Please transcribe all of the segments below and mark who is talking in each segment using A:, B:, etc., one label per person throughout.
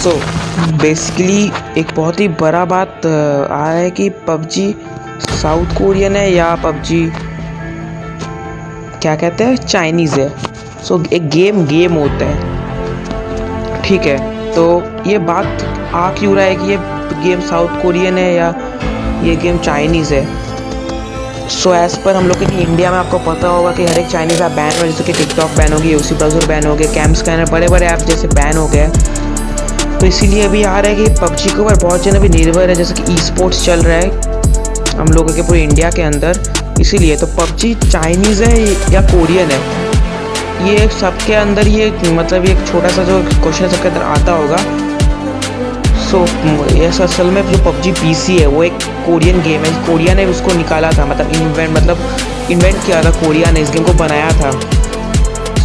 A: So basically एक बहुत ही बड़ा बात आया है कि पबजी साउथ कोरियन है या पबजी क्या कहते हैं चाइनीज़ है। सो एक गेम होता है, ठीक है। तो ये बात आ क्यों रहा है कि ये गेम साउथ कोरियन है या ये गेम चाइनीज़ है। सो एज़ पर हम लोग के इंडिया में आपको पता होगा कि हर एक चाइनीज़ ऐप बैन हो, जैसे कि टिकटॉक बैन हो गई, यूसी ब्राउज़र बैन हो गया, कैम स्कैनर, बड़े बड़े ऐप जैसे बैन हो गए। तो इसीलिए अभी आ रहा है कि पबजी के ऊपर बहुत जन अभी निर्भर है, जैसे कि ई स्पोर्ट्स चल रहा है हम लोगों के पूरे इंडिया के अंदर। इसीलिए तो पबजी चाइनीज़ है या कोरियन है, ये सबके अंदर ये मतलब ये एक छोटा सा जो क्वेश्चन सबके अंदर आता होगा। सो ये असल में जो पबजी पीसी है वो एक कोरियन गेम है। कोरिया ने उसको निकाला था, मतलब इन्वेंट किया था, कोरिया ने इस गेम को बनाया था।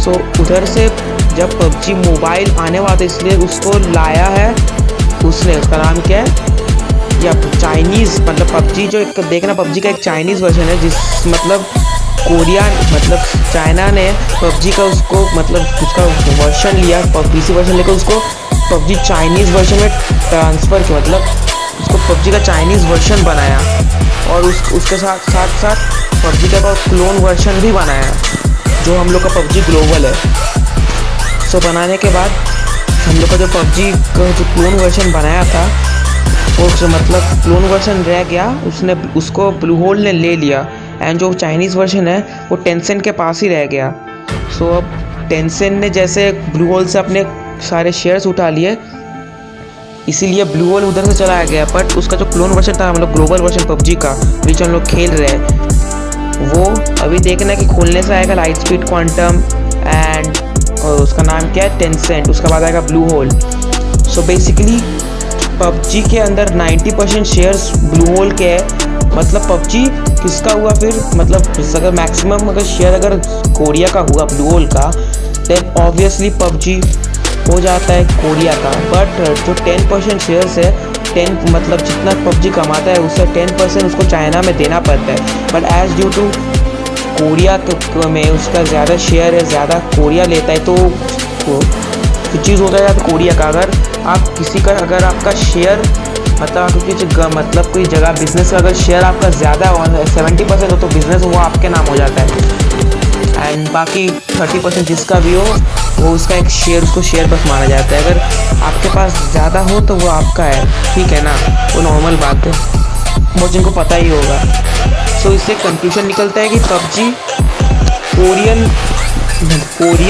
A: सो उधर से जब पबजी मोबाइल आने वाला था इसलिए उसको लाया है उसने, उसका नाम क्या है या चाइनीज़, मतलब पबजी जो एक देखना पबजी का एक चाइनीज़ वर्जन है, जिस मतलब कोरिया मतलब चाइना ने पबजी का उसको मतलब उसका वर्जन लिया, पीसी वर्जन लेकर उसको पबजी चाइनीज़ वर्जन में ट्रांसफ़र किया, मतलब उसको पबजी का चाइनीज़ वर्जन बनाया और उसके साथ साथ पबजी का क्लोन वर्जन भी बनाया जो हम लोग का पबजी ग्लोबल है। सो बनाने के बाद हम लोग का जो पबजी का जो क्लोन वर्जन बनाया था वो मतलब क्लोन वर्जन रह गया, उसको ब्लू होल ने ले लिया एंड जो चाइनीज़ वर्जन है वो टेंसेंट के पास ही रह गया। सो अब टेंसेंट ने जैसे ब्लू होल से अपने सारे शेयर्स उठा लिए, इसीलिए ब्लू होल उधर से चला गया। बट उसका जो क्लोन वर्जन था मतलब ग्लोबल वर्जन पबजी का बीच हम लोग खेल रहे हैं, वो अभी देखना कि खोलने से आएगा लाइट स्पीड क्वांटम एंड उसका नाम क्या है टेंसेंट, उसके बाद आएगा blue hole. So basically PUBG के अंदर 90% शेयर्स ब्लू होल के है। मतलब पबजी किसका हुआ फिर, मतलब अगर मैक्सिमम अगर शेयर अगर कोरिया का हुआ ब्लू होल का, देन ऑब्वियसली पबजी हो जाता है कोरिया का। बट जो 10% शेयर्स है, 10 मतलब जितना पबजी कमाता है उससे 10% उसको चाइना में देना पड़ता है। But as due to Korea में उसका ज़्यादा शेयर है, ज़्यादा कोरिया लेता है, तो चीज़ होता है तो कोरिया का अगर आप किसी का अगर आपका शेयर मतलब कोई जगह बिजनेस का अगर शेयर आपका ज़्यादा 70% हो तो बिज़नेस वो आपके नाम हो जाता है एंड बाकी 30% जिसका भी हो वो उसका एक शेयर, उसको शेयर बस माना जाता है। अगर आपके पास ज़्यादा हो तो वो आपका है, ठीक है ना, वो नॉर्मल बात है, वो जिनको पता ही होगा। सो इससे कंक्लूजन निकलता है कि पबजी कोरियन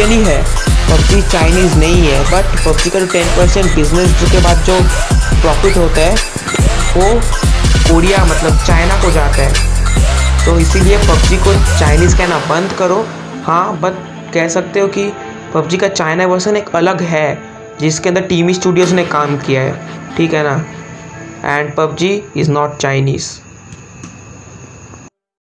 A: ही है, पबजी चाइनीज़ नहीं है। बट पबजी का जो 10% बिजनेस के बाद जो प्रॉफिट होता है वो कोरिया मतलब चाइना को जाता है। तो इसीलिए पबजी को चाइनीज़ कहना बंद करो। हाँ, बट कह सकते हो कि पबजी का चाइना वर्जन एक अलग है जिसके अंदर टीमी स्टूडियोज़ ने काम किया है, ठीक है ना, and PUBG is not Chinese.